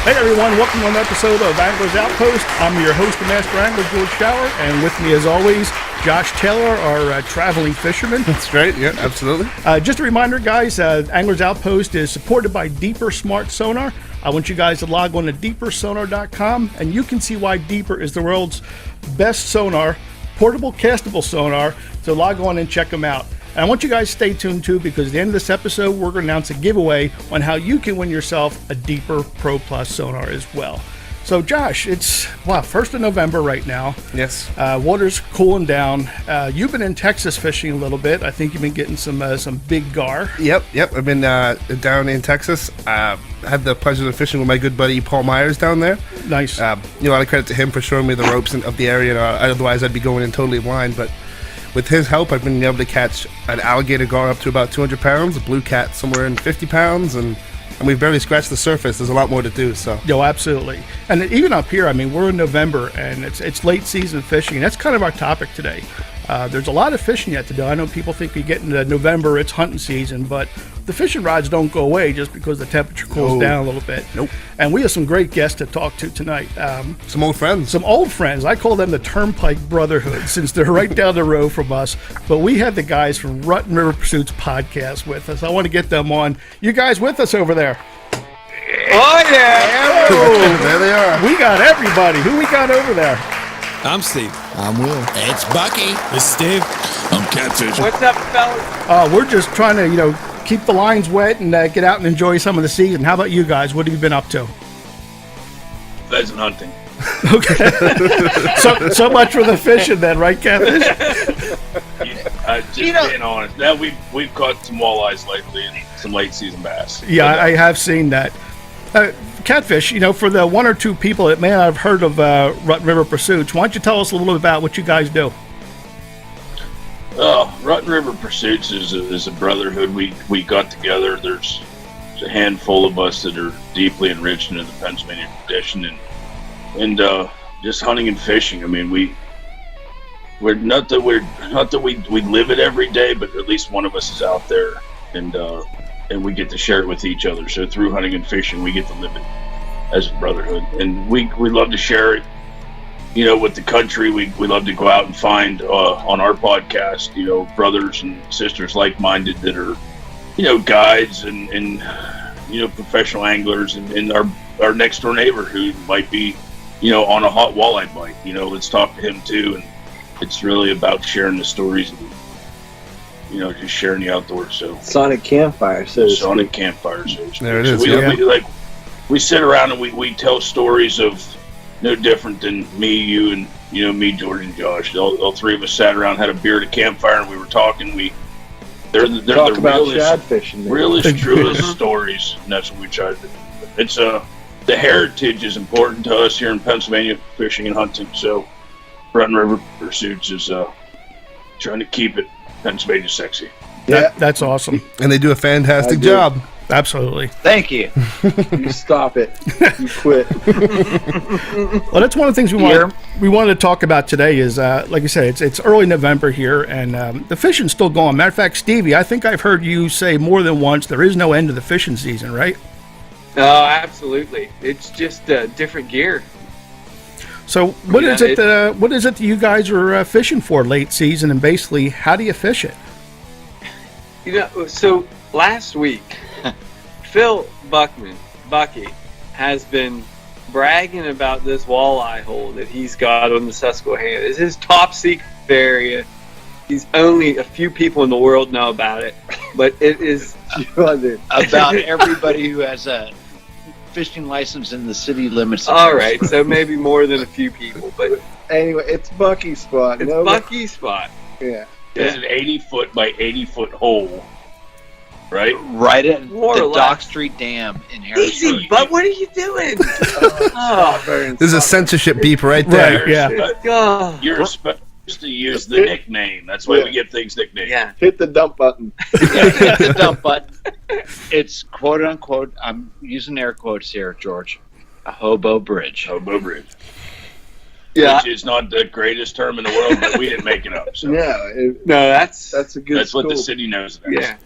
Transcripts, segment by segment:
Hey everyone, welcome to an episode of Anglers Outpost. I'm your host and master angler, George Shower, and with me as always, Josh Taylor, our traveling fisherman. That's right, yeah, absolutely. Just a reminder, guys, Anglers Outpost is supported by Deeper Smart Sonar. I want you guys to log on to deepersonar.com, and you can see why Deeper is the world's best sonar, portable castable sonar, so log on and check them out. And I want you guys to stay tuned too, because at the end of this episode, we're going to announce a giveaway on how you can win yourself a Deeper Pro Plus sonar as well. So Josh, it's 1st of November right now. Yes. Water's cooling down. You've been in Texas fishing a little bit. I think you've been getting some big gar. Yep. I've been down in Texas. I had the pleasure of fishing with my good buddy Paul Myers down there. Nice. A lot of credit to him for showing me the ropes of the area. Otherwise, I'd be going in totally blind. But with his help, I've been able to catch an alligator gar up to about 200 pounds, a blue cat somewhere in 50 pounds, and we've barely scratched the surface. There's a lot more to do. So. Yo, absolutely. And even up here, I mean, we're in November, and it's late season fishing, and that's kind of our topic today. There's a lot of fishing yet to do. I know people think we get into November, it's hunting season, but the fishing rods don't go away just because the temperature cools down a little bit. Nope. And we have some great guests to talk to tonight. Some old friends. Some old friends. I call them the Turnpike Brotherhood, since they're right down the road from us. But we had the guys from Rotten River Pursuits podcast with us. I want to get them on. You guys with us over there? Oh, yeah. There they are. We got everybody. Who we got over there? I'm Steve. I'm Will. It's Bucky. It's Steve. I'm Catfish. What's up, fellas? We're just trying to, keep the lines wet and get out and enjoy some of the season. How about you guys? What have you been up to? Pheasant hunting. Okay. so much for the fishing then, right, Catfish? Being honest, now we've caught some walleyes lately and some late season bass. Yeah, I have seen that. Catfish, for the one or two people that may not have heard of Rotten River Pursuits, why don't you tell us a little bit about what you guys do? Rotten River Pursuits is a brotherhood. We got together. There's a handful of us that are deeply enriched into the Pennsylvania tradition and just hunting and fishing. I mean, we're not that we live it every day, but at least one of us is out there and we get to share it with each other. So through hunting and fishing, we get to live it as a brotherhood, and we love to share it. With the country, we love to go out and find on our podcast, brothers and sisters like-minded that are, guides and professional anglers, and our next door neighbor who might be, on a hot walleye bite. Let's talk to him too, and it's really about sharing the stories and just sharing the outdoors. So Sonic Campfire. Sonic Campfire. There it is. We sit around and we tell stories of no different than me, you, and me, George, and Josh. All three of us sat around, had a beer at a campfire, and we were talking. They're Talk the about shad fishing. realest, truest stories, and that's what we try to do. It's the heritage is important to us here in Pennsylvania, fishing and hunting. So, Rotten River Pursuits is trying to keep it Pennsylvania sexy. Yeah, that's awesome. And they do a fantastic job. Absolutely. Thank you. You stop it. You quit. Well, that's one of the things we wanted to talk about today is, like I said, it's early November here, and the fishing's still going. Matter of fact, Stevie, I think I've heard you say more than once there is no end to the fishing season, right? Oh, absolutely. It's just different gear. So what is it that you guys are fishing for late season, and basically how do you fish it? So last week, Phil Bucky, has been bragging about this walleye hole that he's got on the Susquehanna. It's his top secret area. He's only a few people in the world know about it, but it is About everybody who has a fishing license in the city limits. All right, so maybe more than a few people, but anyway, it's Bucky's spot. It's Bucky's spot. Yeah. It's an 80-foot by 80-foot hole, right? Right at More the or less. Dock Street Dam in Harrisburg. Easy, but what are you doing? There's a censorship beep right there. Right, yeah. Oh. You're supposed to use the nickname. That's why we give things nicknames. Yeah. Hit the dump button. Yeah, hit the dump button. It's quote unquote, I'm using air quotes here, George, a hobo bridge. Hobo Bridge. Yeah. Which is not the greatest term in the world, but we didn't make it up. So Yeah. No, that's That's a good that's what the school. city knows it as. yeah.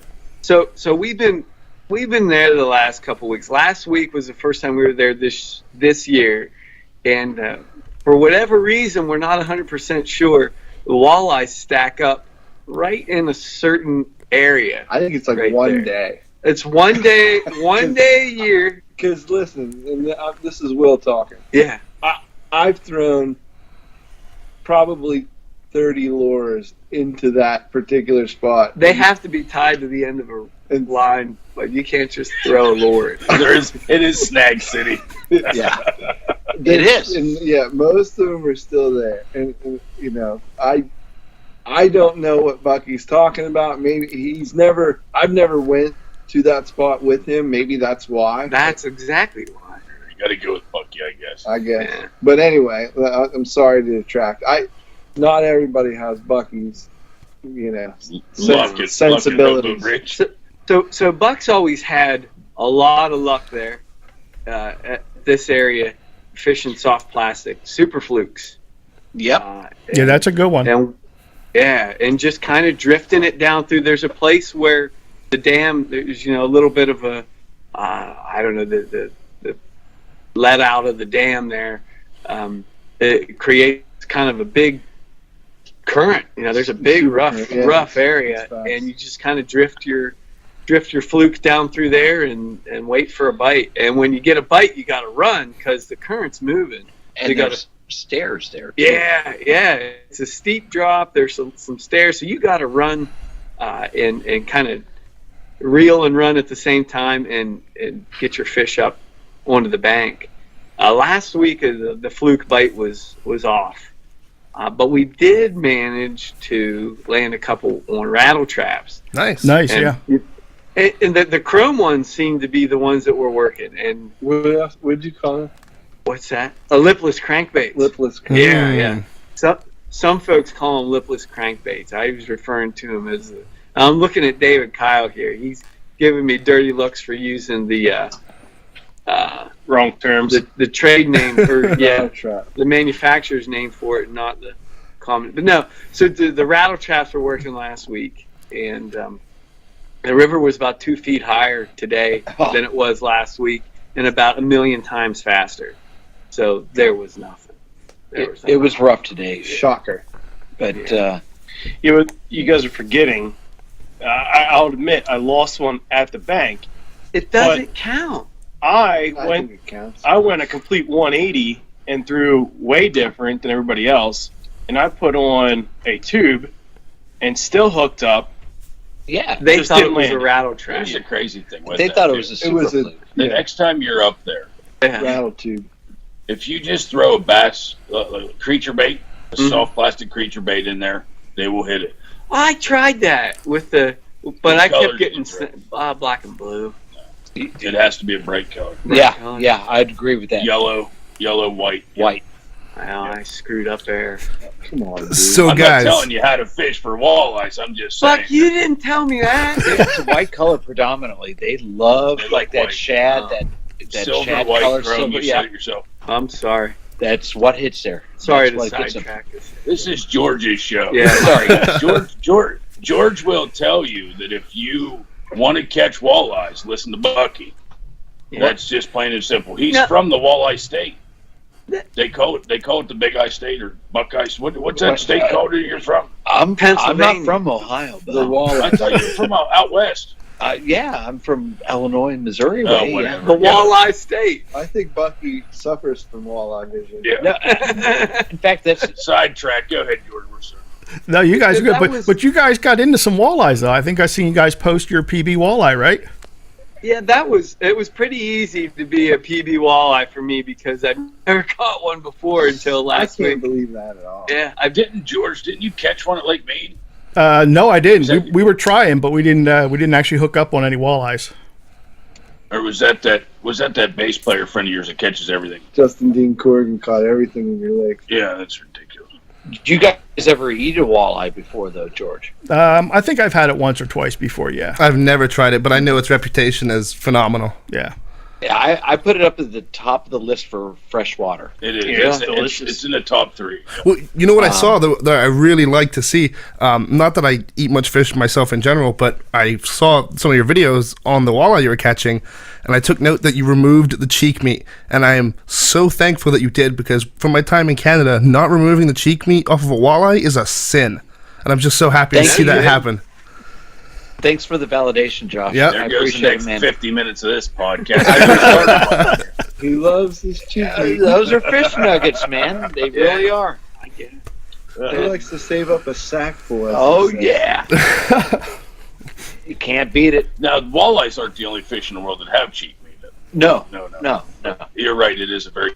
So we've been we've been there the last couple weeks. Last week was the first time we were there this year, and for whatever reason, we're not 100% sure. The walleyes stack up right in a certain area. I think it's like Right one there. day. It's one day a year. Because listen, and this is Will talking. Yeah. I've thrown probably 30 lures into that particular spot. They have to be tied to the end of a line, but you can't just throw a lure. It is Snag City. Yeah. It is. And yeah, most of them are still there. And you know, I don't know what Bucky's talking about. Maybe I've never went to that spot with him. Maybe that's why. That's exactly why. You got to go with Bucky, I guess. Yeah. But anyway, I'm sorry to detract. Not everybody has Bucky's, you know, sensibilities. Rich. So Buck's always had a lot of luck there at this area, fishing soft plastic, super flukes. Yep. Yeah, that's a good one. And just kind of drifting it down through. There's a place where the dam, there's, you know, a little bit of a, I don't know, the let out of the dam there. It creates kind of a big current. You know, there's a big rough area, and you just kind of drift your fluke down through there and wait for a bite. And when you get a bite, you got to run because the current's moving. And you there's stairs there, too. Yeah. It's a steep drop. There's some stairs, so you got to run and kind of reel and run at the same time and get your fish up onto the bank. Last week, the fluke bite was off. But we did manage to land a couple on rattle traps. Nice. Yeah. And the chrome ones seem to be the ones that were working. And What would you call it? what's that? A lipless crankbait. Lipless. Yeah. Some folks call them lipless crankbaits. I was referring to them as I'm looking at David Kyle here. He's giving me dirty looks for using the Wrong terms. the trade name for Trap. the manufacturer's name for it, not the common. But no, so the rattle traps were working last week, and the river was about 2 feet higher today than it was last week, and about 1 million times faster. So there was nothing. It was rough today. Shocker. But You guys are forgetting. I'll admit, I lost one at the bank. It doesn't count. I I went think it counts. I went a complete 180 and threw way different than everybody else, and I put on a tube and still hooked up. yeah, They Just thought it didn't was a land. rattle trap. Here's the crazy thing with they that, thought it too. was a It super was a fluke. The next time you're up there, Yeah. rattle tube. if you just throw a bass creature bait, a Mhm. soft plastic creature bait in there, they will hit it. I tried that with the, but What I color kept did getting you throw? black and blue. It has to be a bright color. Yeah, I'd agree with that. Yellow, white. White. Well, I screwed up there. Come on, dude. So I'm guys, not telling you how to fish for walleyes. I'm just saying. Fuck, you didn't tell me that. It's a white color predominantly. They love They like like that white. shad, Oh. that Silver, shad white, color. chrome. Silver, You yeah, said it yourself. I'm sorry. that's what hits there. Sorry That's to what gets them. sidetrack this. This is George's show. Yeah. Sorry. George will tell you that if you want to catch walleyes, listen to Bucky. Yeah. That's just plain and simple. He's No. from the Walleye State. They call it the Big Eye State or Buckeye. What's that state called that you're from? I'm Pennsylvania. not from Ohio, The but wall. I thought you were from out west. yeah, I'm from Illinois and Missouri. Oh, way, yeah. whatever. The Walleye State. I think Bucky suffers from walleye vision. Yeah. No, in fact, that's Sidetrack. Go ahead, George. We're sorry. No, you guys are good, That was- but you guys got into some walleyes though. I think I seen you guys post your PB walleye, right? Yeah, it was pretty easy to be a PB walleye for me because I've never caught one before until I last can't week. believe that at all. Yeah, Didn't you catch one at Lake Mead? No, I didn't. Is that- We were trying, but we didn't actually hook up on any walleyes. Or was that that bass player friend of yours that catches everything? Justin Dean Corrigan caught everything in your lake. Yeah, that's ridiculous. did you guys ever eat a walleye before, though, George? I think I've had it once or twice before. Yeah, I've never tried it, but I know its reputation is phenomenal. yeah. I put it up at the top of the list for fresh water. It is. Yeah, It's delicious. it's in the top 3. Well, you know what I saw that I really like to see? Not that I eat much fish myself in general, but I saw some of your videos on the walleye you were catching, and I took note that you removed the cheek meat. And I am so thankful that you did, because from my time in Canada, not removing the cheek meat off of a walleye is a sin. And I'm just so happy to Thank see you. that happen. Thanks for the validation, Josh. Yep. There I goes the appreciate next it, man. 50 minutes of this podcast. He loves his chicken. Those are fish nuggets, man. They really are. He likes to save up a sack for us. Oh, he says. yeah. You can't beat it. Now, walleyes aren't the only fish in the world that have cheek meat. No. No. You're right. It is a very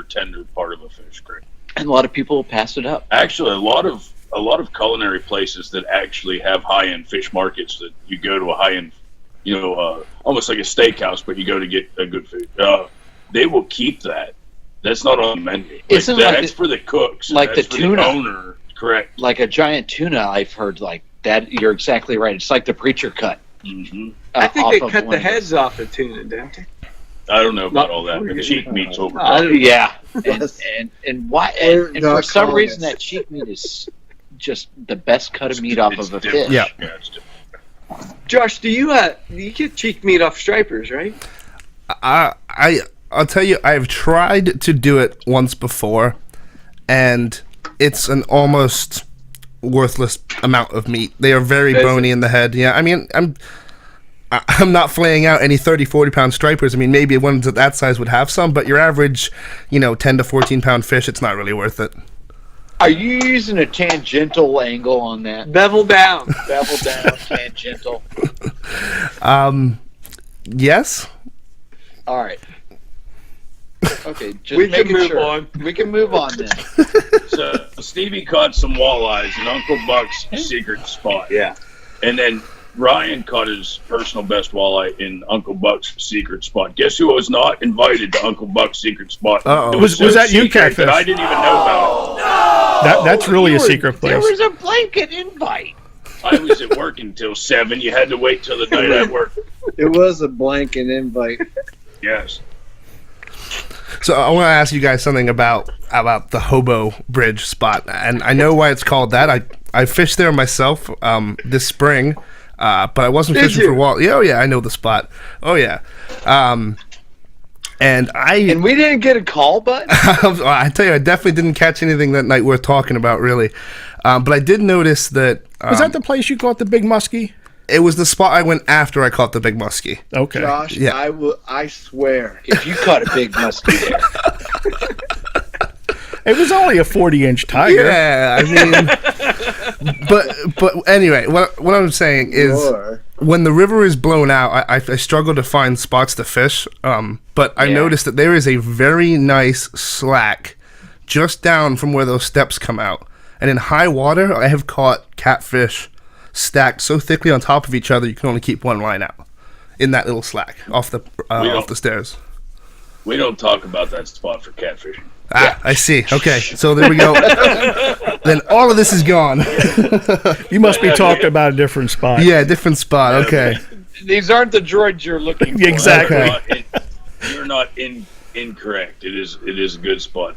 tender part of a fish, correct? And a lot of people pass it up. Actually, a lot of culinary places that actually have high-end fish markets that you go to a high-end, almost like a steakhouse, but you go to get a good food. They will keep that. That's not on the menu. Isn't that's for the cooks. like that's the for tuna. the owner, correct? Like a giant tuna, I've heard like that. You're exactly right. It's like the preacher cut. Mm-hmm. I think off they of cut one the of those. heads off the tuna, didn't they? I don't know about Not all that. before The you- cheek meat's over. Yeah, and why? We're And for not some calling reason, it. that cheek meat is just the best cut of meat off of a fish. Yeah. It's different. Josh, do you get cheek meat off stripers, right? I'll tell you, I've tried to do it once before, and it's an almost worthless amount of meat. They are very Is it? bony in the head. Yeah, I mean, I'm not flaying out any 30-40 pound stripers. I mean, maybe ones that size would have some, but your average 10 to 14 pound fish, it's not really worth it. Are you using a tangential angle on that? Bevel down. Bevel down, tangential. Yes. All right. Okay, just We can making move sure. on. We can move on then. So Stevie caught some walleyes in Uncle Buck's secret spot. Yeah. And then Ryan caught his personal best walleye in Uncle Buck's secret spot. Guess who was not invited to Uncle Buck's secret spot? Uh-oh. It Was so that you, secret Catfish? that I didn't even know about That's really a secret There place. was a blanket invite. it. I was at work until 7. You had to wait till the night at work. It was a blanket invite. Yes. So I want to ask you guys something about the Hobo Bridge spot, and I know why it's called that. I fished there myself this spring, but I wasn't fishing for wall. Yeah, oh yeah, I know the spot. Oh yeah, and And we didn't get a call, bud. I tell you, I definitely didn't catch anything that night worth talking about, really. But I did notice that Was that the place you caught the big muskie? it was the spot I went after I caught the big muskie. Okay. Josh, Yeah. I swear. If you caught a big muskie there, It was only a 40-inch tiger. Yeah, I mean, but anyway, what I'm saying is, Or- when the river is blown out, I struggle to find spots to fish. But I noticed that there is a very nice slack just down from where those steps come out, and in high water, I have caught catfish stacked so thickly on top of each other you can only keep one line out in that little slack off the stairs. We don't talk about that spot for catfishing. I see. Okay, so there we go. Then all of this is gone. You must be talking about a different spot. Yeah, different spot. Okay. these aren't the droids you're looking for. Exactly. You're not incorrect. It is a good spot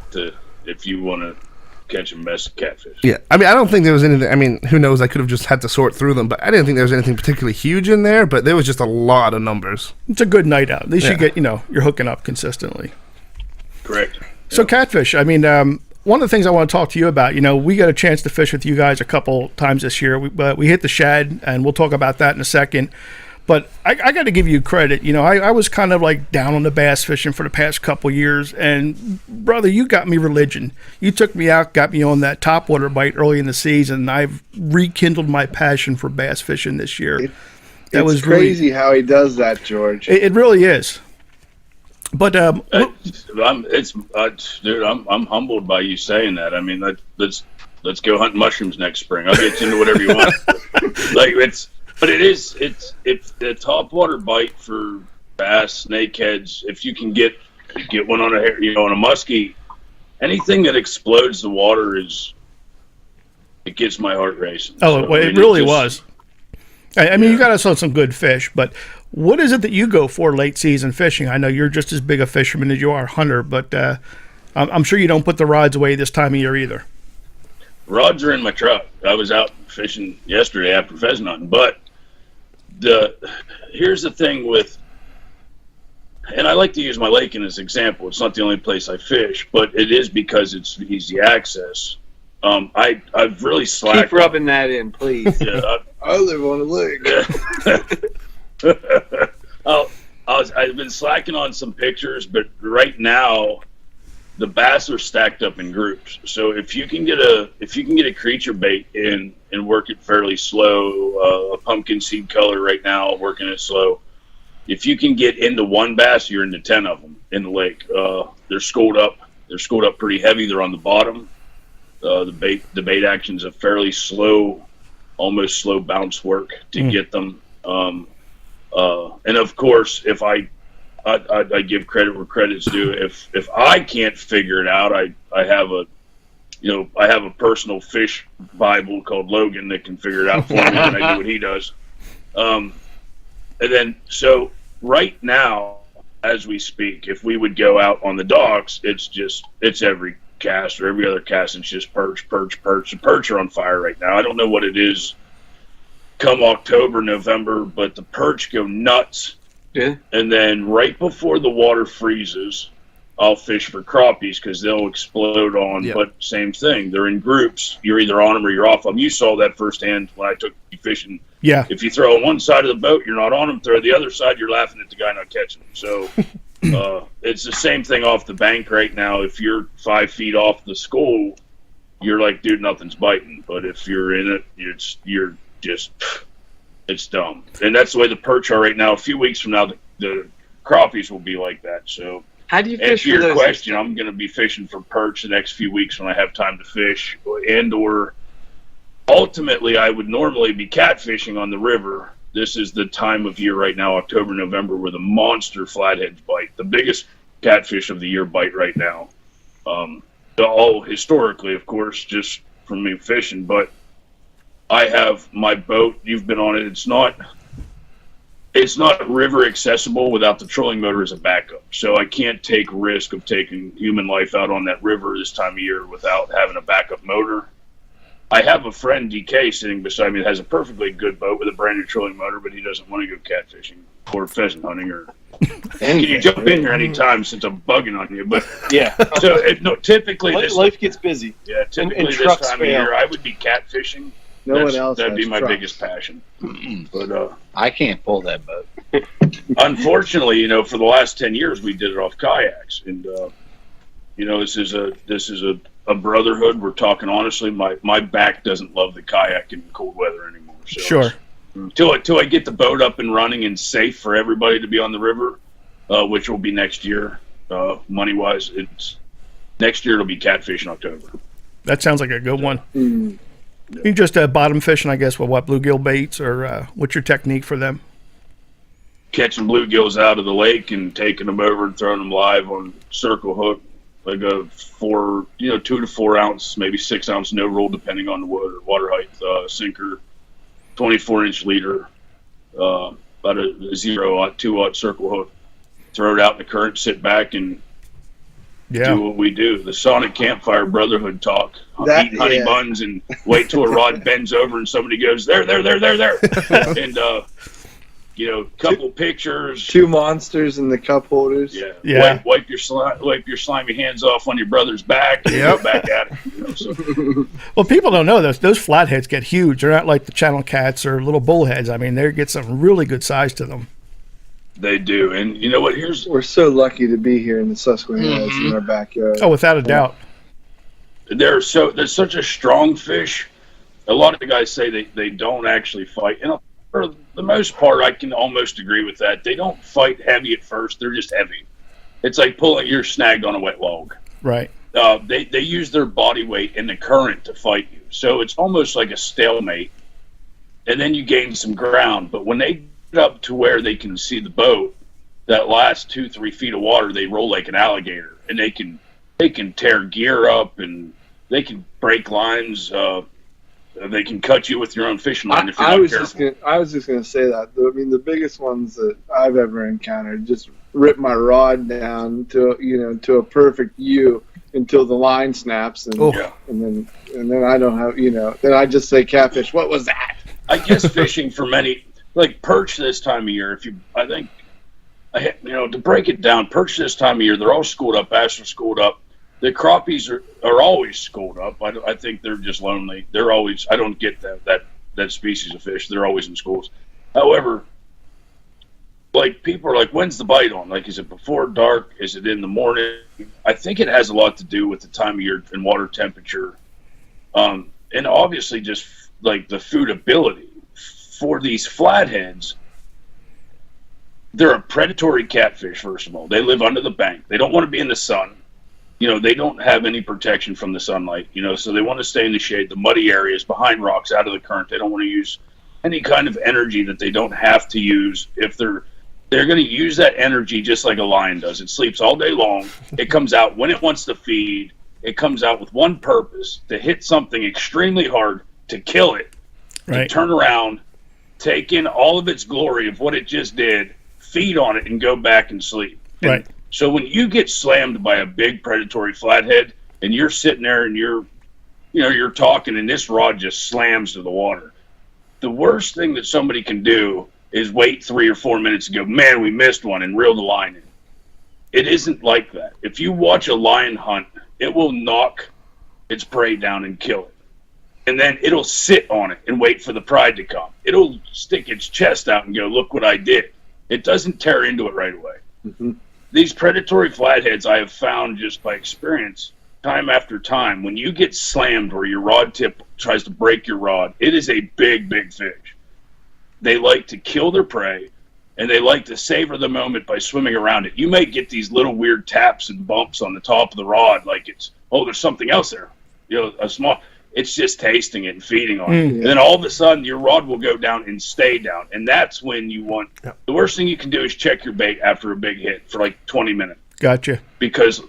if you want to catch a mess of catfish. Yeah, I mean, I don't think there was anything. I mean, who knows? I could have just had to sort through them, but I didn't think there was anything particularly huge in there. But there was just a lot of numbers. It's a good night out. At least Yeah. you get, you're hooking up consistently. Correct. So catfish, I mean, one of the things I want to talk to you about, we got a chance to fish with you guys a couple times this year. We hit the shad, and we'll talk about that in a second. But I got to give you credit. I was kind of like down on the bass fishing for the past couple years, and brother, you got me religion. You took me out, got me on that topwater bite early in the season, and I've rekindled my passion for bass fishing this year. That was It's crazy how he does that, George. It really is. But I'm humbled by you saying that. I mean, let's go hunt mushrooms next spring. I'll get you into whatever you want. It's a top water bite for bass, snakeheads. If you can get one on on a muskie, anything that explodes the water it gets my heart racing. it really was. I mean, you got us on some good fish, but What is it that you go for late season fishing? I know you're just as big a fisherman as you are a hunter, but I'm sure you don't put the rods away this time of year either. Rods are in my truck. I was out fishing yesterday after pheasant hunting, but here's the thing with, and I like to use my lake as an example. It's not the only place I fish, but it is because it's easy access. I've really slacked. Keep rubbing that in, please. Yeah, I live on a lake. I've been slacking on some pictures, but right now the bass are stacked up in groups. So if you can get a creature bait in and work it fairly slow, a pumpkin seed color right now, working it slow. If you can get into one bass, you're into 10 of them in the lake. They're schooled up. They're schooled up pretty heavy. They're on the bottom. The bait action's a fairly slow, almost slow bounce work to get them. And of course, if I give credit where credit's due. If I can't figure it out, I have a personal fish Bible called Logan that can figure it out for me when I do what he does. And then so right now, as we speak, if we would go out on the docks, it's every cast or every other cast. It's just perch. The perch are on fire right now. I don't know what it is come October, November, but the perch go nuts. Yeah. And then right before the water freezes, I'll fish for crappies because they'll explode on. Yep. But same thing, they're in groups. You're either on them or you're off them. You saw that firsthand when I took you fishing. Yeah. If you throw on one side of the boat, you're not on them. Throw the other side, you're laughing at the guy not catching them. So it's the same thing off the bank right now. If you're 5 feet off the school, you're like, dude, nothing's biting. But if you're in it, you're just, it's dumb. And that's the way the perch are right now. A few weeks from now, the crappies will be like that. So, how do you and fish to for your those? question, I'm going to be fishing for perch the next few weeks when I have time to fish, and or ultimately I would normally be catfishing on the river. This is the time of year right now, October, November, where the monster flatheads bite. The biggest catfish of the year bite right now. All historically, of course, just from me fishing, but I have my boat. You've been on it. It's not river accessible without the trolling motor as a backup. So I can't take risk of taking human life out on that river this time of year without having a backup motor. I have a friend, DK, sitting beside me that has a perfectly good boat with a brand new trolling motor, but he doesn't want to go catfishing or pheasant hunting or. Can you jump in here anytime since I'm bugging on you? But Yeah. so typically Life gets busy. Yeah, typically and this trucks time fail. of year I would be catfishing. No one else That'd has be my trucks. biggest passion. But I can't pull that boat. unfortunately, for the last 10 years we did it off kayaks, and this is a brotherhood. We're talking honestly. My back doesn't love the kayak in cold weather anymore. So Sure. Till I get the boat up and running and safe for everybody to be on the river, which will be next year. Money wise, next year. It'll be catfish in October. That sounds like a good one. Mm. You just bottom fishing, I guess, with what, bluegill baits, or what's your technique for them? Catching bluegills out of the lake and taking them over and throwing them live on circle hook, like a 2 to 4 ounce, maybe 6 ounce no roll, depending on the water height, sinker, 24-inch leader, about a 0-2 circle hook. Throw it out in the current, sit back, and do what we do. The Sonic Campfire Brotherhood talk. Eat honey buns and wait till a rod bends over and somebody goes, there. And, couple pictures. 2 monsters in the cup holders. Yeah. Wipe your slimy hands off on your brother's back and go back at it. So. Well, people don't know those flatheads get huge. They're not like the channel cats or little bullheads. I mean, they get some really good size to them. They do. And you know what? We're so lucky to be here in the Susquehanna in our backyard. Oh, without a doubt. They're such a strong fish. A lot of the guys say they don't actually fight. And for the most part, I can almost agree with that. They don't fight heavy at first. They're just heavy. It's like you're snagged on a wet log. Right. They use their body weight and the current to fight you. So it's almost like a stalemate. And then you gain some ground. But when they get up to where they can see the boat, that last 2-3 feet of water, they roll like an alligator. And they can tear gear up and they can break lines. They can cut you with your own fishing line if you're I not was careful. I was just going to say that. I mean, the biggest ones that I've ever encountered just rip my rod down to a perfect U until the line snaps, and and then I don't have then I just say catfish. What was that? I guess fishing for many, like perch this time of year. To break it down, perch this time of year, they're all schooled up. Bass are schooled up. The crappies are always schooled up. I think they're just lonely. They're always. I don't get that species of fish. They're always in schools. However, like people are like, when's the bite on? Like, is it before dark? Is it in the morning? I think it has a lot to do with the time of year and water temperature, and obviously just like the foodability for these flatheads. They're a predatory catfish. First of all, they live under the bank. They don't want to be in the sun. They don't have any protection from the sunlight, so they want to stay in the shade, the muddy areas, behind rocks, out of the current. They don't want to use any kind of energy that they don't have to use. If they're going to use that energy just like a lion does. It sleeps all day long. It comes out when it wants to feed. It comes out with one purpose, to hit something extremely hard, to kill it, to turn around, take in all of its glory of what it just did, feed on it, and go back and sleep. Right. So when you get slammed by a big predatory flathead and you're sitting there and you're talking and this rod just slams to the water, the worst thing that somebody can do is wait 3 or 4 minutes and go, man, we missed one, and reel the line in. It isn't like that. If you watch a lion hunt, it will knock its prey down and kill it. And then it'll sit on it and wait for the pride to come. It'll stick its chest out and go, look what I did. It doesn't tear into it right away. Mm-hmm. These predatory flatheads, I have found just by experience, time after time, when you get slammed where your rod tip tries to break your rod, it is a big, big fish. They like to kill their prey, and they like to savor the moment by swimming around it. You may get these little weird taps and bumps on the top of the rod, like there's something else there. It's just tasting it and feeding on it. And then all of a sudden, your rod will go down and stay down. And that's when you want... Yep. The worst thing you can do is check your bait after a big hit for like 20 minutes. Gotcha. Because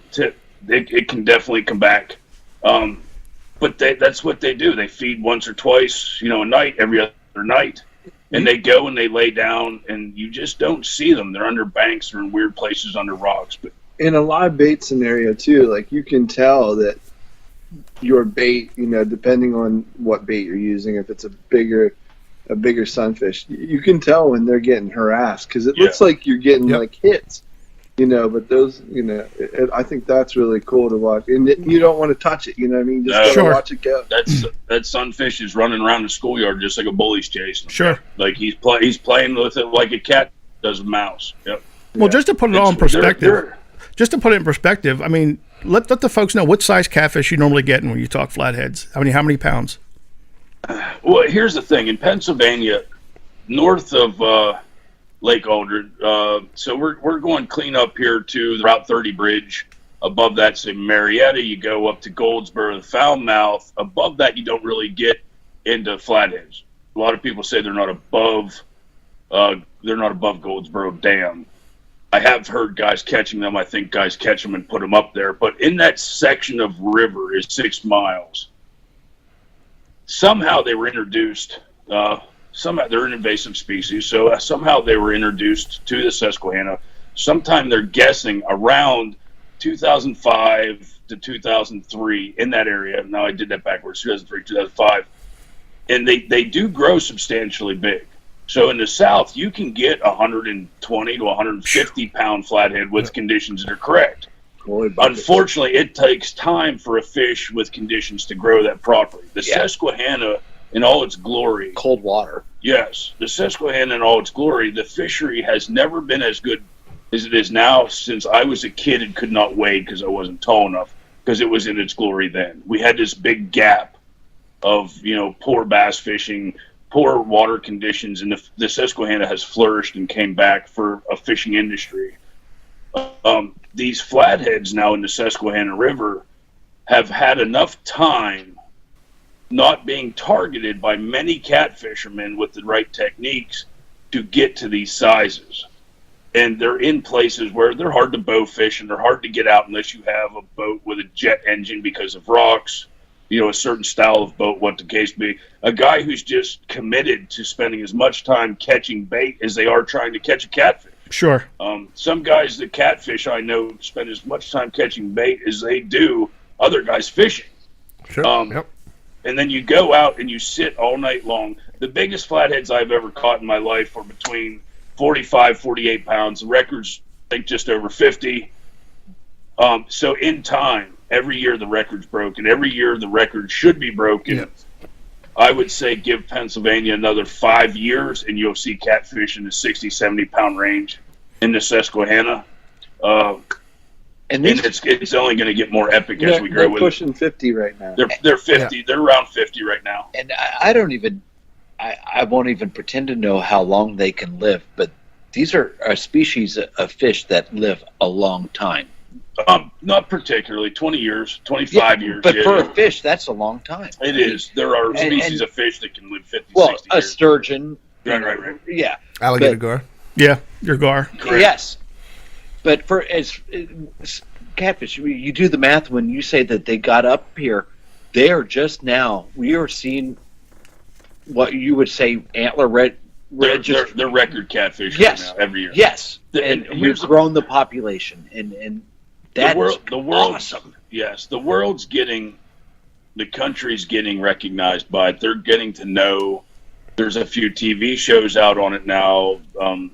it can definitely come back. But that's what they do. They feed once or twice, a night, every other night. And they go and they lay down, and you just don't see them. They're under banks. They're in weird places under rocks. But in a live bait scenario, too, like you can tell that your bait, depending on what bait you're using, if it's a bigger sunfish, you can tell when they're getting harassed because it looks like you're getting like hits, but those, I think that's really cool to watch. And you don't want to touch it, you know what I mean? Just watch it go. That sunfish is running around the schoolyard just like a bully's chasing him. Sure. Like he's playing with it like a cat does a mouse. Yep. Well, just to put it all in perspective, I mean, let the folks know what size catfish you normally get when you talk flatheads. How many pounds? Well, here's the thing. In Pennsylvania, north of Lake Aldred, so we're going clean up here to the Route 30 bridge. Above that's in Marietta. You go up to Goldsboro, the Foulmouth. Above that, you don't really get into flatheads. A lot of people say they're not above Goldsboro Dam. I have heard guys catching them. I think guys catch them and put them up there. But in that section of river is 6 miles. Somehow they were introduced. Somehow they're an invasive species. So somehow they were introduced to the Susquehanna. Sometime they're guessing around 2005 to 2003 in that area. Now I did that backwards. 2003, 2005, and they do grow substantially big. So in the South, you can get 120 to 150 pound flathead with conditions that are correct. Unfortunately, it takes time for a fish with conditions to grow that properly. The Susquehanna, in all its glory, cold water. Yes, the Susquehanna in all its glory. The fishery has never been as good as it is now. Since I was a kid and could not wade because I wasn't tall enough, because it was in its glory then. We had this big gap of poor bass fishing, poor water conditions, and the Susquehanna has flourished and came back for a fishing industry. These flatheads now in the Susquehanna River have had enough time not being targeted by many catfishermen with the right techniques to get to these sizes. And they're in places where they're hard to bow fish and they're hard to get out unless you have a boat with a jet engine because of rocks. a certain style of boat, what the case be. A guy who's just committed to spending as much time catching bait as they are trying to catch a catfish. Sure. Some guys that catfish, I know, spend as much time catching bait as they do other guys fishing. Sure. Yep. And then you go out and you sit all night long. The biggest flatheads I've ever caught in my life were between 45, 48 pounds. The record's, I think, just over 50. So in time, every year the record's broken. Every year the record should be broken. Yep. I would say give Pennsylvania another 5 years, and you'll see catfish in the 60, 70-pound range in the Susquehanna. And it's only going to get more epic as we grow with it. They're pushing 50 right now. They're 50. Yeah. They're around 50 right now. And I won't even pretend to know how long they can live, but these are a species of fish that live a long time. Not particularly. 20 years, 25 years. But for a fish, that's a long time. It is. There are species of fish that can live 50, 60 years. Well, a sturgeon. Right. Yeah. Alligator gar. Yeah, your gar. Correct. Yes. But for as catfish, you do the math when you say that they got up here. They are just now. We are seeing what you would say antler red. They're record catfish right now every year. Yes, and we've grown the population, and that is awesome. Yes, the country's getting recognized by it. They're getting to know. There's a few TV shows out on it now, and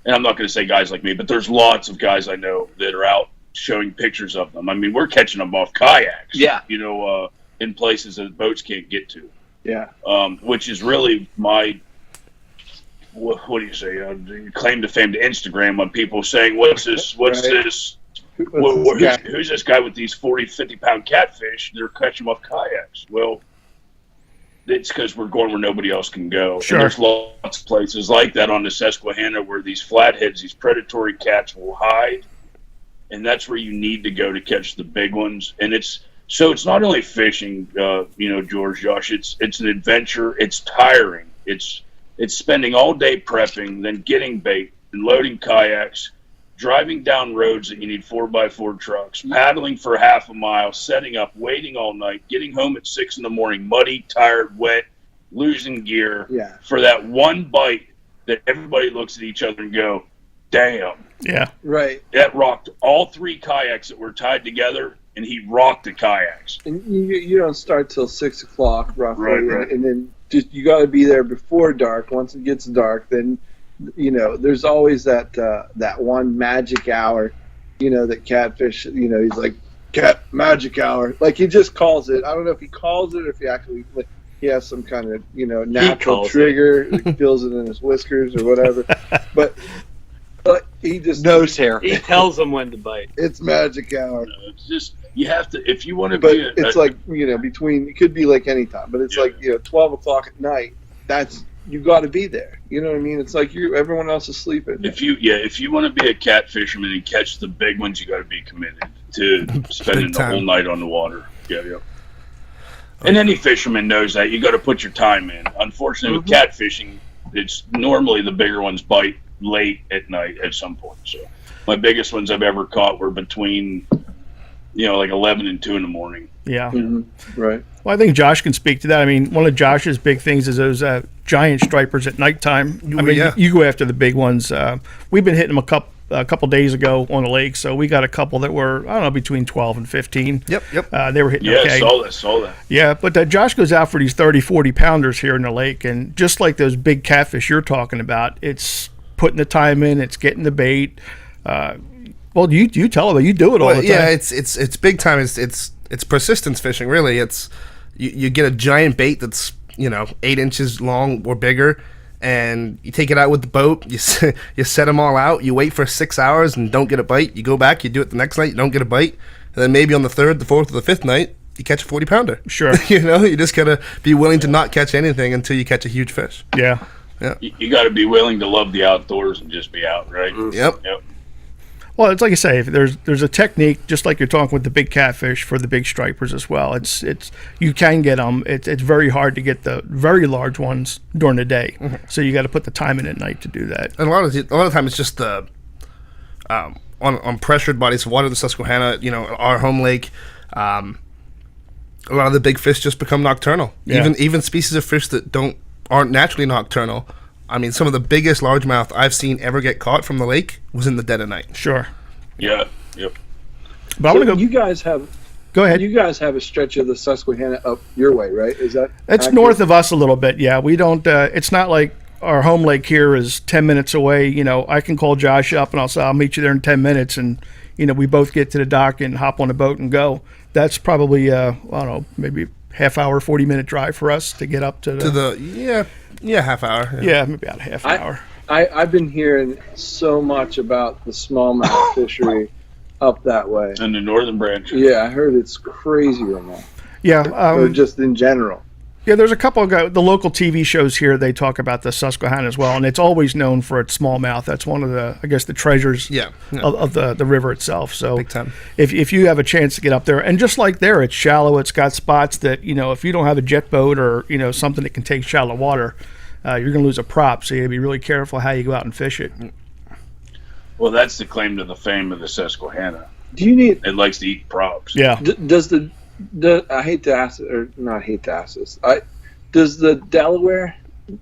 I'm not going to say guys like me, but there's lots of guys I know that are out showing pictures of them. I mean, we're catching them off kayaks. Yeah, in places that boats can't get to. Yeah, which is really my. What do you say? Claim to fame to Instagram on people saying, "What's this? Who's this guy with these 40, 50-pound catfish? They're catching them off kayaks." Well, it's because we're going where nobody else can go. Sure. And there's lots of places like that on the Susquehanna where these flatheads, these predatory cats will hide, and that's where you need to go to catch the big ones. And it's not only fishing, George, Josh. It's an adventure. It's tiring. It's spending all day prepping, then getting bait and loading kayaks, driving down roads that you need 4x4 trucks, paddling for half a mile, setting up, waiting all night, getting home at 6 in the morning, muddy, tired, wet, losing gear for that one bite that everybody looks at each other and go, damn. Yeah. Right. That rocked all 3 kayaks that were tied together, and he rocked the kayaks. And you don't start till 6 o'clock roughly, right. And then you got to be there before dark. Once it gets dark, then there's always that one magic hour, that catfish. He's like cat magic hour, like he just calls it. I don't know if he calls it or if he actually he has some kind of natural trigger, like feels it in his whiskers or whatever, but he just nose hair. He tells them when to bite. It's magic hour. It's just you have to if you want to but be. It's like between it could be like any time, but it's like 12 o'clock at night. That's you got to be there. You know what I mean? It's like everyone else is sleeping. If you want to be a cat fisherman and catch the big ones, you got to be committed to spending the whole night on the water. Yeah. And any fisherman knows that you got to put your time in. Unfortunately, with catfishing, it's normally the bigger ones bite late at night at some point. So my biggest ones I've ever caught were between like 11 and 2 in the morning. Yeah. Mm-hmm. Right. Well, I think Josh can speak to that. I mean, one of Josh's big things is those giant stripers at nighttime. I mean, you go after the big ones. We've been hitting them a couple days ago on the lake, so we got a couple that were, I don't know, between 12 and 15. Yep. They were hitting okay. Yeah, saw that. Yeah, but Josh goes out for these 30, 40-pounders here in the lake, and just like those big catfish you're talking about, it's putting the time in, it's getting the bait. Well, you tell them, you do it all the time. Yeah, it's big time. It's persistence fishing, really. It's you get a giant bait that's 8 inches long or bigger, and you take it out with the boat. You set them all out. You wait for 6 hours and don't get a bite. You go back. You do it the next night. You don't get a bite, and then maybe on the 3rd, the 4th, or the 5th night, you catch a 40-pounder. Sure. You just gotta be willing to not catch anything until you catch a huge fish. Yeah. You got to be willing to love the outdoors and just be out, right? Yep. Well, it's like I say, there's a technique, just like you're talking with the big catfish for the big stripers as well. It's you can get them. It's very hard to get the very large ones during the day. Mm-hmm. So you got to put the time in at night to do that. And a lot of time it's just the on pressured bodies of water, the Susquehanna, our home lake. a lot of the big fish just become nocturnal. Yeah. Even species of fish that aren't naturally nocturnal. I mean, some of the biggest largemouth I've seen ever get caught from the lake was in the dead of night. Sure. Yeah. Yep. But I So want to go. you guys have Go ahead. You guys have a stretch of the Susquehanna up your way, right? Is that It's accurate? north of us a little bit. Yeah, we don't. It's not like our home lake here is 10 minutes away. You know, I can call Josh up and I'll say I'll meet you there in 10 minutes, and you know we both get to the dock and hop on a boat and go. That's probably I don't know, maybe half hour, 40-minute drive for us to get up to the. Half hour. Yeah, maybe about a half hour. I've been hearing so much about the smallmouth fishery up that way. And the northern branch. Yeah, I heard it's crazy right now. Yeah, Or just in general. yeah. There's a couple of the local TV shows here. They talk about the Susquehanna as well, and it's always known for its smallmouth. That's one of the, I guess, the treasures of the river itself. So Big time. if you have a chance to get up there, and just like there, it's shallow. It's got spots that, you know, if you don't have a jet boat or, you know, something that can take shallow water, you're going to lose a prop. So you got to be really careful how you go out and fish it. Well, that's the claim to the fame of the Susquehanna. Do you need? It likes to eat props. Yeah. Does the I hate to ask, or not hate to ask this. Does the Delaware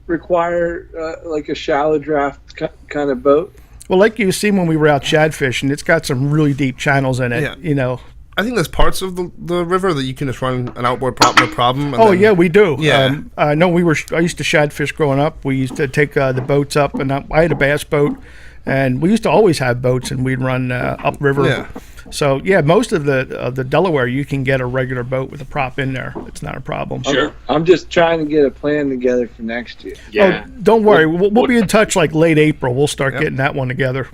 require like a shallow draft kind of boat? Well, like you see when we were out shad fishing, it's got some really deep channels in it. Yeah. You know. I think there's parts of the river that you can just run an outboard prop, no problem. And Oh then- yeah, we do. Yeah. I know I used to shad fish growing up. We used to take the boats up, and I had a bass boat, and we used to always have boats, and we'd run upriver. Yeah. So yeah, most of the Delaware, you can get a regular boat with a prop in there. It's not a problem. Sure. I'm just trying to get a plan together for next year. Yeah. Oh, don't worry. We'll be in touch like late April. We'll start getting that one together.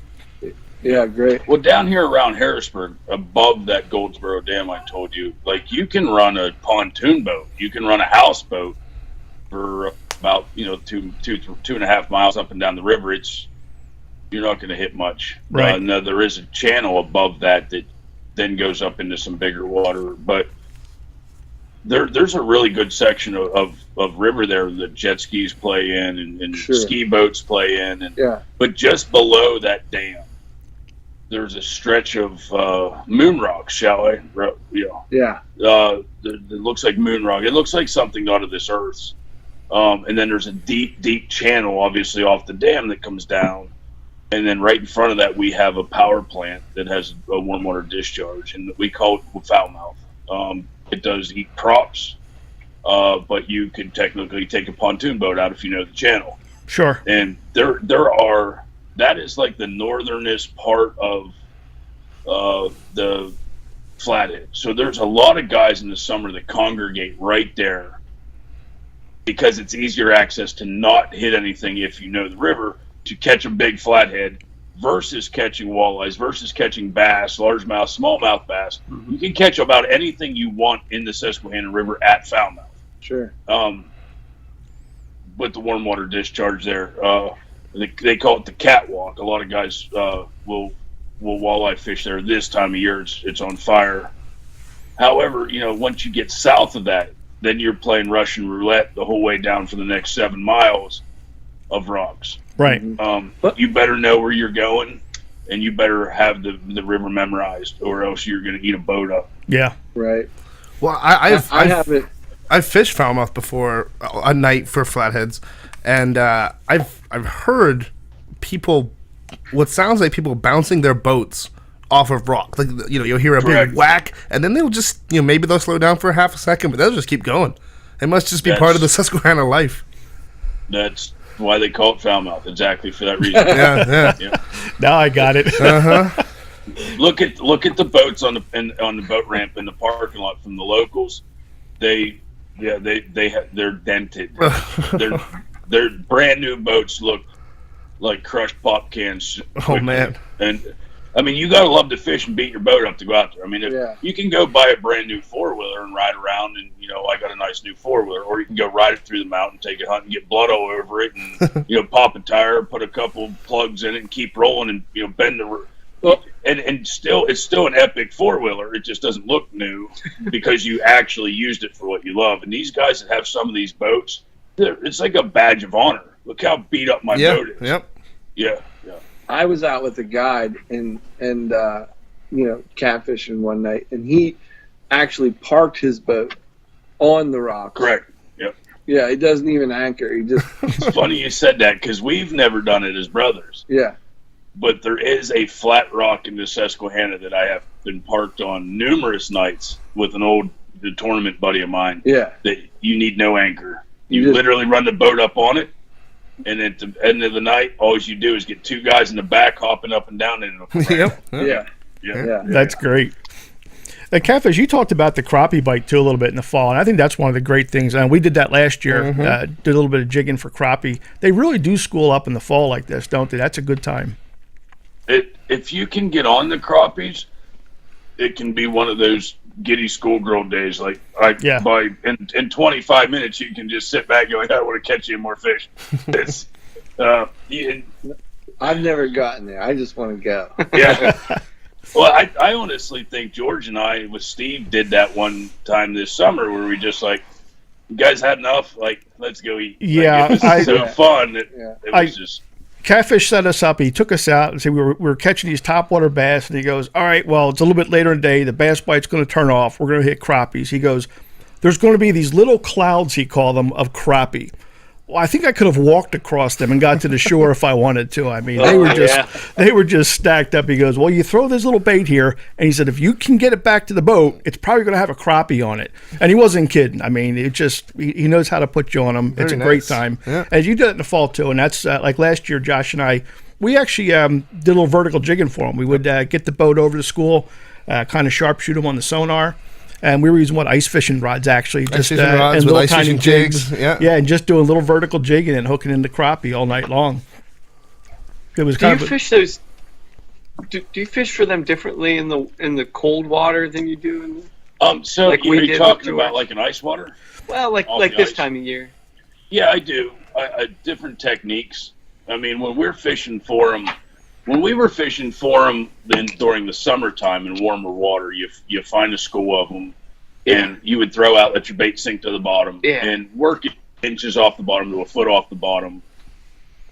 Yeah, great. Well, down here around Harrisburg, above that Goldsboro Dam I told you, like you can run a pontoon boat. You can run a houseboat for about, you know, two and a half miles up and down the river. You're not going to hit much. Right. No, there is a channel above that then goes up into some bigger water. But there's a really good section of river there that jet skis play in and Sure. ski boats play in. And, Yeah. But just below that dam, there's a stretch of moon rocks, shall I? Yeah. It looks like moon rock. It looks like something out of this earth. And then there's a deep, deep channel, obviously, off the dam that comes down. And then right in front of that, we have a power plant that has a warm water discharge, and we call it foulmouth. It does eat props, but you could technically take a pontoon boat out if you know the channel. Sure. And that is like the northernest part of the Flathead. So there's a lot of guys in the summer that congregate right there because it's easier access to not hit anything if you know the river, to catch a big flathead versus catching walleyes, versus catching bass, largemouth, smallmouth bass. Mm-hmm. You can catch about anything you want in the Susquehanna River at foulmouth. Sure. With the warm water discharge there. They call it the catwalk. A lot of guys will walleye fish there this time of year. It's on fire. However, you know, once you get south of that, then you're playing Russian roulette the whole way down for the next 7 miles of rocks. Right. You better know where you're going, and you better have the river memorized, or else you're going to eat a boat up. Yeah. Right. Well, I've haven't. I've fished foulmouth before a night for flatheads, and I've heard people, what sounds like people bouncing their boats off of rock. Like, you know, you'll hear a Correct. big whack, and then they'll just, you know, maybe they'll slow down for half a second, but they'll just keep going. It must just be part of the Susquehanna life. That's why they call it foulmouth, exactly for that reason. Yeah. Now I got it. Look at the boats on the boat ramp in the parking lot from the locals. They're dented. Their brand new boats look like crushed pop cans. Oh man! And I mean, you gotta love to fish and beat your boat up to go out there. I mean, you can go buy a brand new 4-wheeler and ride around, and you know, I got a nice new 4-wheeler, or you can go ride it through the mountain, take it hunting, get blood all over it, and you know, pop a tire, put a couple plugs in it, and keep rolling, and you know, bend the. And still, it's still an epic 4-wheeler. It just doesn't look new because you actually used it for what you love. And these guys that have some of these boats, it's like a badge of honor. Look how beat up my boat is. Yep. Yeah. I was out with a guide and you know, catfishing one night, and he actually parked his boat on the rocks. Correct. Yep. Yeah, he doesn't even anchor. He just It's funny you said that because we've never done it as brothers. yeah. But there is a flat rock in the Susquehanna that I have been parked on numerous nights with an old tournament buddy of mine. Yeah. That you need no anchor. You just- literally run the boat up on it, and at the end of the night, all you do is get two guys in the back hopping up and down in it. Yep. Yeah. Yeah. That's great. And Catfish, you talked about the crappie bite too a little bit in the fall, and I think that's one of the great things. And we did that last year. Did a little bit of jigging for crappie. They really do school up in the fall like this, don't they? That's a good time. If you can get on the crappies, it can be one of those giddy schoolgirl days. Like in 25 minutes, you can just sit back and go, I want to catch you more fish. It's I've never gotten there. I just want to go. yeah. Well, I honestly think George and I with Steve did that one time this summer where we just like, you guys had enough, like, let's go eat. Yeah, like, it was so fun. It was just. Catfish set us up. He took us out and said we were catching these topwater bass. And he goes, all right, well, it's a little bit later in the day. The bass bite's going to turn off. We're going to hit crappies. He goes, there's going to be these little clouds, he called them, of crappie. Well, I think I could have walked across them and got to the shore if I wanted to. I mean, they were just stacked up. He goes, well, you throw this little bait here, and he said, if you can get it back to the boat, it's probably going to have a crappie on it. And he wasn't kidding. I mean, it just he knows how to put you on them. It's a great time. Yeah. And you did it in the fall too, and that's like last year, Josh and I, we actually did a little vertical jigging for them. We would get the boat over to school, kind of sharpshoot them on the sonar. And we were using ice fishing rods actually, just fishing rods and with little ice tiny fishing jigs. Yeah, and just doing little vertical jigging and hooking into crappie all night long. It was Do you fish for them differently in the cold water than you do in the So like are you talking about like an ice water? Well, like this time of year. Yeah, I do. Different techniques. I mean, when we're fishing for them, when we were fishing for them then during the summertime in warmer water, you find a school of them, and you would throw out, let your bait sink to the bottom, and work it inches off the bottom to a foot off the bottom.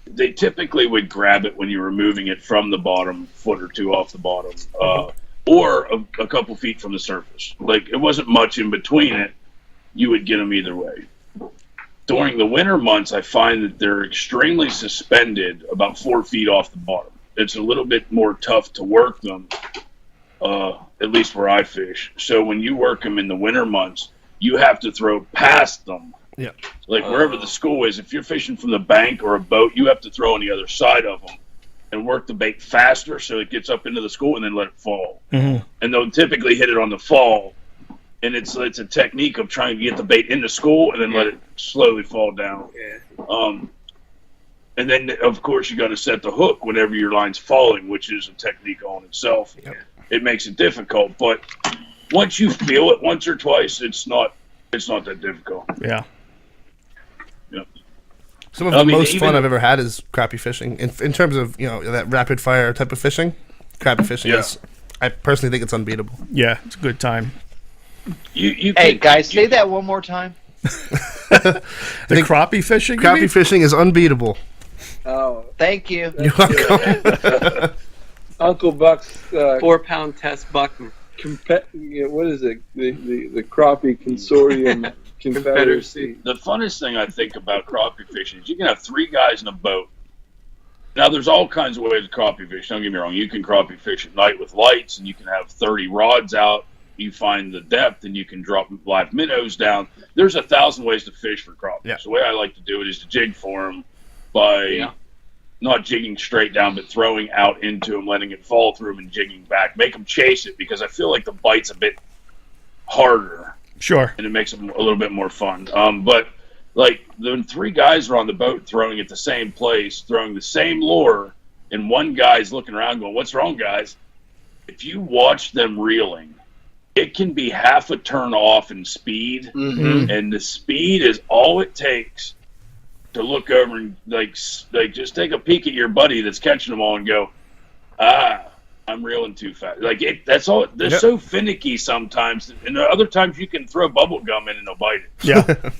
They typically would grab it when you were moving it from the bottom, foot or two off the bottom, or a couple feet from the surface. Like, it wasn't much in between it. You would get them either way. During the winter months, I find that they're extremely suspended about 4 feet off the bottom. It's a little bit more tough to work them, at least where I fish. So when you work them in the winter months, you have to throw past them. Yeah. Like wherever the school is, if you're fishing from the bank or a boat, you have to throw on the other side of them and work the bait faster so it gets up into the school and then let it fall. Mm-hmm. And they'll typically hit it on the fall. And it's a technique of trying to get the bait in the school and then let it slowly fall down. Yeah. And then, of course, you got to set the hook whenever your line's falling, which is a technique on itself. Yep. It makes it difficult, but once you feel it once or twice, it's not that difficult. Yeah. Yep. Some of the most fun I've ever had is crappie fishing. In terms of that rapid fire type of fishing, crappie fishing is. I personally think it's unbeatable. Yeah, it's a good time. Guys, say that one more time. The crappie fishing. Crappie fishing is unbeatable. Oh, thank you. You're welcome. Uncle Buck's 4-pound test Buckman. What is it? The crappie consortium confederacy. The funnest thing I think about crappie fishing is you can have 3 guys in a boat. Now, there's all kinds of ways to crappie fish. Don't get me wrong. You can crappie fish at night with lights, and you can have 30 rods out. You find the depth, and you can drop live minnows down. There's 1,000 ways to fish for crappie. Yeah. So the way I like to do it is to jig for them by not jigging straight down, but throwing out into them, letting it fall through them, and jigging back. Make them chase it because I feel like the bite's a bit harder. Sure. And it makes it a little bit more fun. But like the 3 guys are on the boat throwing at the same place, throwing the same lure, and one guy's looking around going, "What's wrong, guys?" If you watch them reeling, it can be half a turn off in speed, and the speed is all it takes to look over and like just take a peek at your buddy that's catching them all and go, I'm reeling too fast. Like that's all. They're so finicky sometimes, and other times you can throw bubble gum in and they'll bite it. Yeah.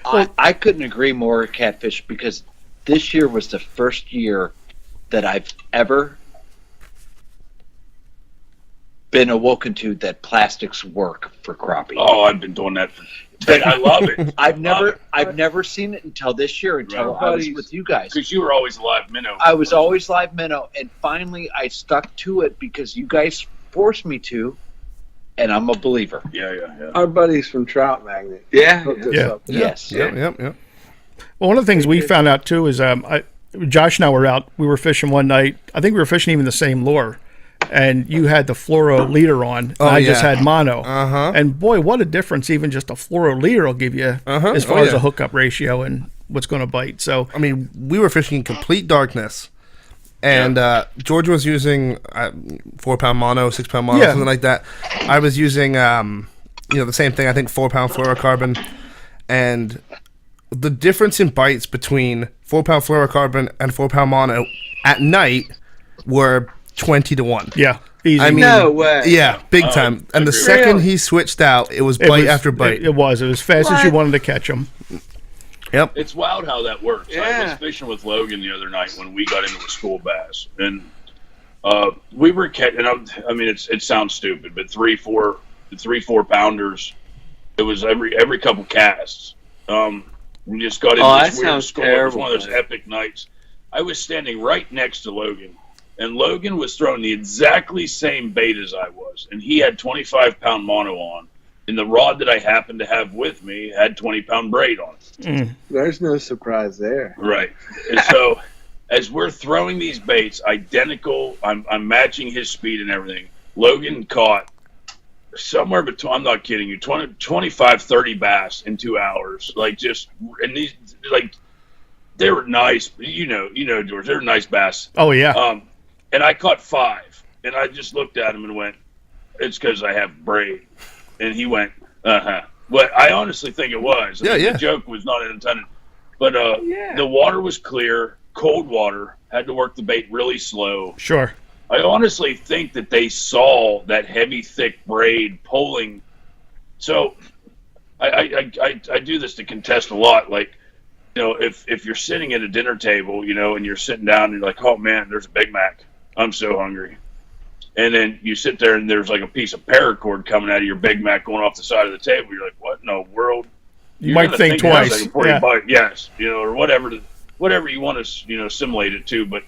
I couldn't agree more, Catfish, because this year was the first year that I've ever been awoken to that plastics work for crappie. Oh, I've been doing that And I love it. I've never seen it until this year, until I was with you guys. Because you were always a live minnow. I was always live minnow, and finally I stuck to it because you guys forced me to, and I'm a believer. Yeah. Our buddies from Trout Magnet. Yeah. hooked us Yeah. up. Yes. Yep. Well, one of the things we found out too is Josh and I were out. We were fishing one night. I think we were fishing even the same lure, and you had the fluoro leader on. And I just had mono. And boy, what a difference even just a fluoro leader will give you as far as a hookup ratio and what's going to bite. So I mean, we were fishing in complete darkness, and George was using 4-pound mono, 6-pound mono, something like that. I was using the same thing. I think 4-pound fluorocarbon, and the difference in bites between 4-pound fluorocarbon and 4-pound mono at night were 20-1. yeah, easy. I mean, No way. Yeah, big time. And the second he switched out, it was bite after bite. It was as fast as you wanted to catch them. Yep. It's wild how that works. I Yeah. was fishing with Logan the other night when we got into a school bass, and we were catching. I mean, it sounds stupid, but 3-4 pounders. It was every couple casts. We just got into that this weird sounds school. It was terrible, one of those man. epic nights. I was standing right next to Logan, and Logan was throwing the exactly same bait as I was, and he had 25-pound mono on. And the rod that I happened to have with me had 20-pound braid on it. There's no surprise there. Right. And so as we're throwing these baits, identical, I'm matching his speed and everything. Logan caught somewhere between, I'm not kidding you, 25, 30 bass in 2 hours. Like and these, like, they were nice. You know, George, they were nice bass. Oh yeah. And I caught 5. And I just looked at him and went, it's because I have braid. And he went, But I honestly think it was. I mean, the joke was not intended. But the water was clear, cold water, had to work the bait really slow. Sure. I honestly think that they saw that heavy, thick braid pulling. So I do this to contest a lot. Like, if you're sitting at a dinner table, and you're sitting down and you're like, oh, man, there's a Big Mac. I'm so hungry. And then you sit there and there's like a piece of paracord coming out of your Big Mac going off the side of the table. You're like, what in the world? You might think twice. Before you bite. Yes, or whatever you want to, assimilate it to. But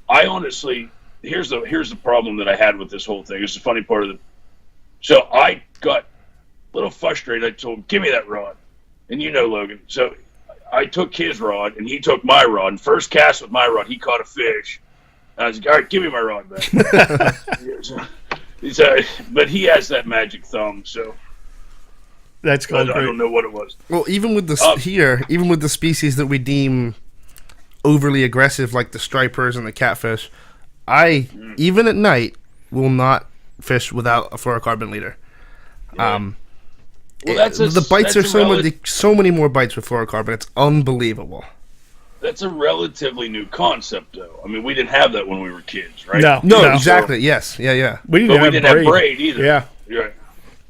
I honestly, here's the problem that I had with this whole thing. It's the funny part of it. So I got a little frustrated. I told him, give me that rod. And Logan. So I took his rod and he took my rod. And first cast with my rod, he caught a fish. I was like, all right, give me my rod back. But he has that magic thumb, so that's called. I don't know what it was. Well, even with the species that we deem overly aggressive, like the stripers and the catfish, even at night will not fish without a fluorocarbon leader. Yeah. The bites are so many more bites with fluorocarbon. It's unbelievable. That's a relatively new concept, though. I mean, we didn't have that when we were kids, right? No, exactly. Yes, yeah. We didn't have braid either. Yeah, you're right.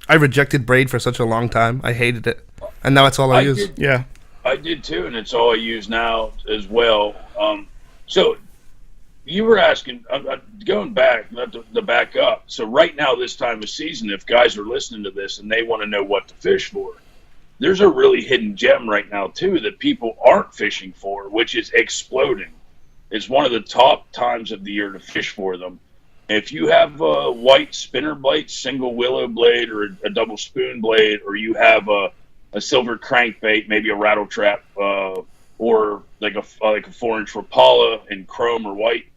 I rejected braid for such a long time. I hated it, and now it's all I use. Yeah, I did too, and it's all I use now as well. So you were asking, going back, not to back up. So right now, this time of season, if guys are listening to this and they want to know what to fish for, there's a really hidden gem right now, too, that people aren't fishing for, which is exploding. It's one of the top times of the year to fish for them. If you have a white spinner blade, single willow blade, or a double spoon blade, or you have a silver crankbait, maybe a rattle trap, or like a 4-inch Rapala in chrome or white,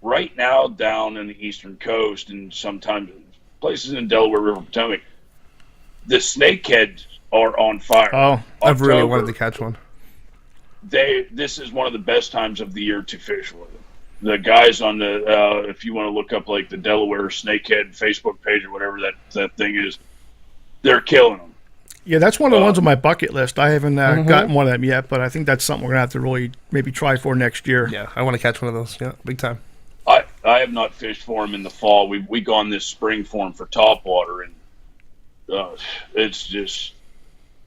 right now down in the eastern coast and sometimes places in Delaware River, Potomac, the snakeheads are on fire. Oh, I've really wanted to catch one. This is one of the best times of the year to fish with them. The guys on the, if you want to look up like the Delaware Snakehead Facebook page or whatever that thing is, they're killing them. Yeah, that's one of the ones on my bucket list. I haven't gotten one of them yet, but I think that's something we're going to have to really maybe try for next year. Yeah, I want to catch one of those. Yeah, big time. I have not fished for them in the fall. We gone this spring for them for topwater, and it's just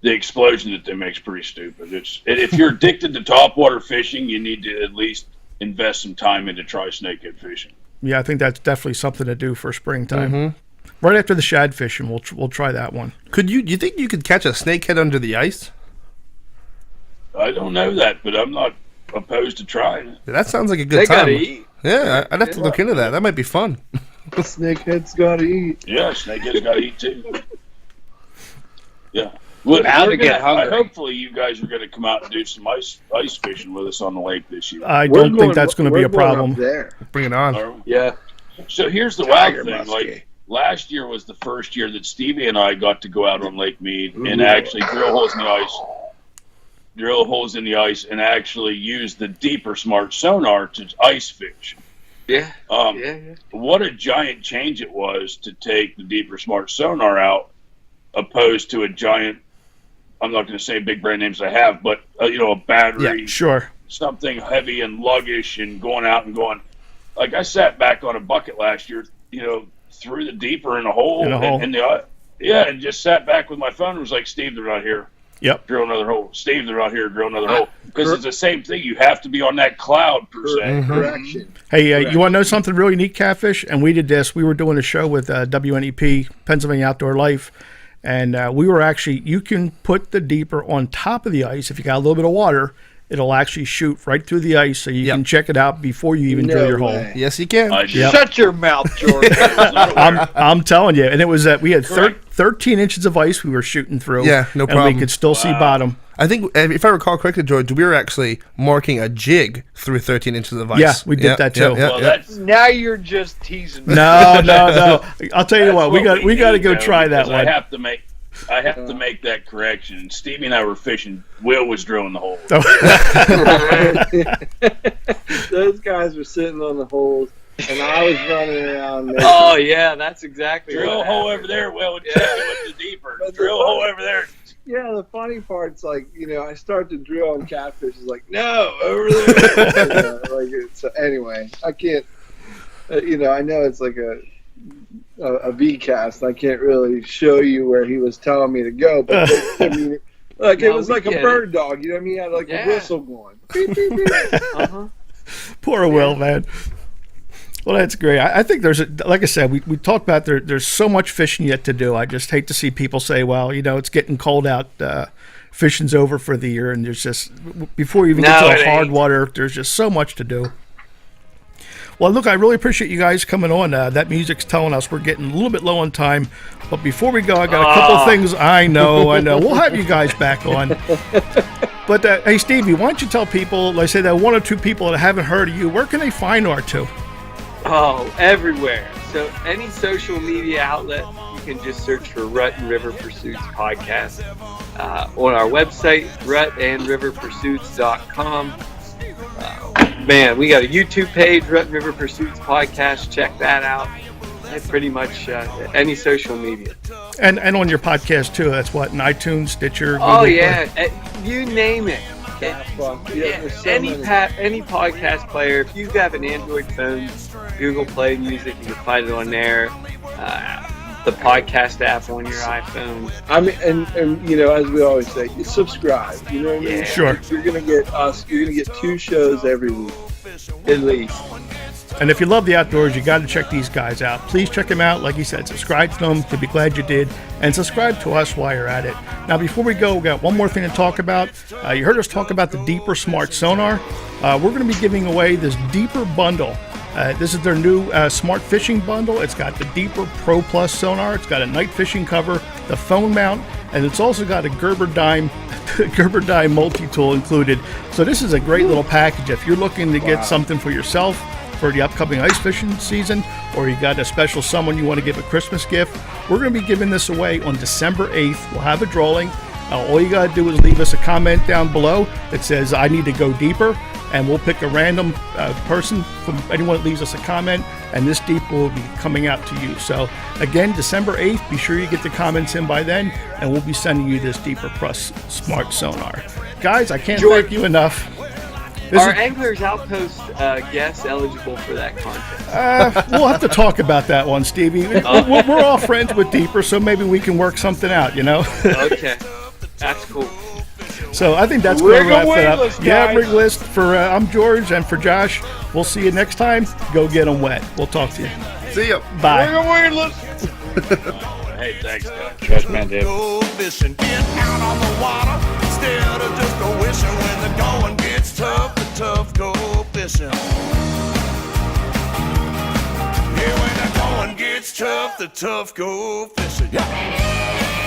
the explosion that they make's pretty stupid. If you're addicted to topwater fishing, you need to at least invest some time into try snakehead fishing. Yeah, I think that's definitely something to do for springtime. Right after the shad fishing, we'll try that one. Do you think you could catch a snakehead under the ice? I don't know that, but I'm not opposed to trying it. That sounds like a good They time. gotta eat. Yeah, I'd have to look into that. That might be fun. Snakehead's got to eat. Yeah, snakehead's got to eat too. Yeah. Well, Bound to get hungry. Hopefully, you guys are going to come out and do some ice fishing with us on the lake this year. I don't think that's going to be a problem. There. Bring it on. Are we? Yeah. So here's the Tiger wild thing. muskie. Like last year was the first year that Stevie and I got to go out on Lake Mead and actually drill holes in the ice, and actually use the deeper smart sonar to ice fish. Yeah. What a giant change it was to take the deeper smart sonar out, opposed to a giant. I'm not going to say big brand names I have, but a battery, Yeah, sure. something heavy and luggish, and going out and going. Like I sat back on a bucket last year, threw the deeper in a hole, and just sat back with my phone and was like, Steve, they're not here. Yep. Drill another hole. Steve, they're not here. Drill another hole. Because it's the same thing. You have to be on that cloud, per se. Correction. Hey, you want to know something really neat, Catfish? And we did this. We were doing a show with WNEP, Pennsylvania Outdoor Life, and we were actually, you can put the deeper on top of the ice. If you got a little bit of water, it'll actually shoot right through the ice, so you can check it out before you even drill your hole. Yes, you can. Shut your mouth, George. I'm telling you. And it was that we had 13 inches of ice we were shooting through. Yeah, no problem. And we could still see bottom. I think, if I recall correctly, George, we were actually marking a jig through 13 inches of ice. Yeah, we did that too. Now you're just teasing me. No. I'll tell you what, we got to go try that one. I have to make that correction. Stevie and I were fishing. Will was drilling the hole. Those guys were sitting on the holes, and I was running around there. Oh yeah, that's exactly. Drill a hole over there, Will, and check it with the deeper. Drill a hole over there. Yeah, the funny part's like, I start to drill on catfish. It's like, no, over there. So anyway, I can't. I know it's like a V cast. I can't really show you where he was telling me to go, but it was like a bird dog. You know what I mean? He had like a whistle going. Beep, beep, beep. Poor Will, man. Well, that's great. I think like I said, we talked about there's so much fishing yet to do. I just hate to see people say, well, it's getting cold out. Fishing's over for the year, and there's just, before you even get to the hard water, there's just so much to do. Well, look, I really appreciate you guys coming on. That music's telling us we're getting a little bit low on time. But before we go, I got a couple of things. I know. We'll have you guys back on. But, hey, Stevie, why don't you tell people, like I say, that one or two people that haven't heard of you, where can they find R2? Oh, everywhere. So any social media outlet, you can just search for Rut and River Pursuits Podcast. On our website, rutandriverpursuits.com. Man, we got a YouTube page, Rut and River Pursuits Podcast. Check that out. That's pretty much any social media. And on your podcast, too. That's what, in iTunes, Stitcher, Google Play? You name it. Any podcast player, if you have an Android phone, Google Play Music, you can find it on there. The podcast app on your iPhone. I mean, and as we always say, you subscribe. You know what I mean? Sure. You're gonna get us. You're gonna get 2 shows every week, at least. And if you love the outdoors, you got to check these guys out. Please check them out. Like you said, subscribe to them. You'll be glad you did. And subscribe to us while you're at it. Now, before we go, we got one more thing to talk about. You heard us talk about the Deeper Smart Sonar. We're going to be giving away this Deeper bundle. This is their new smart fishing bundle. It's got the Deeper Pro Plus sonar. It's got a night fishing cover, the phone mount, and it's also got a Gerber Dime multi-tool included. So this is a great little package. If you're looking to get something for yourself for the upcoming ice fishing season, or you got a special someone you want to give a Christmas gift, we're going to be giving this away on December 8th. We'll have a drawing. All you got to do is leave us a comment down below that says, I need to go deeper, and we'll pick a random person from anyone that leaves us a comment, and this Deeper will be coming out to you. So, again, December 8th, be sure you get the comments in by then, and we'll be sending you this Deeper Plus Smart Sonar. Guys, I can't thank you enough. Are Anglers Outpost guests eligible for that contest? We'll have to talk about that one, Stevie. We're all friends with Deeper, so maybe we can work something out, Okay. That's cool. So I think that's going to wrap it up. List, rig list for I'm George, and for Josh. We'll see you next time. Go get them wet. We'll talk to you. See ya. Bye. Rig list. Hey, thanks, guys. Yes, man, Dave. Go fishing, get out on the water instead of just go wishing. When the going gets tough, the tough go fishing. Yeah, when the going gets tough, the tough go fishing. Yeah.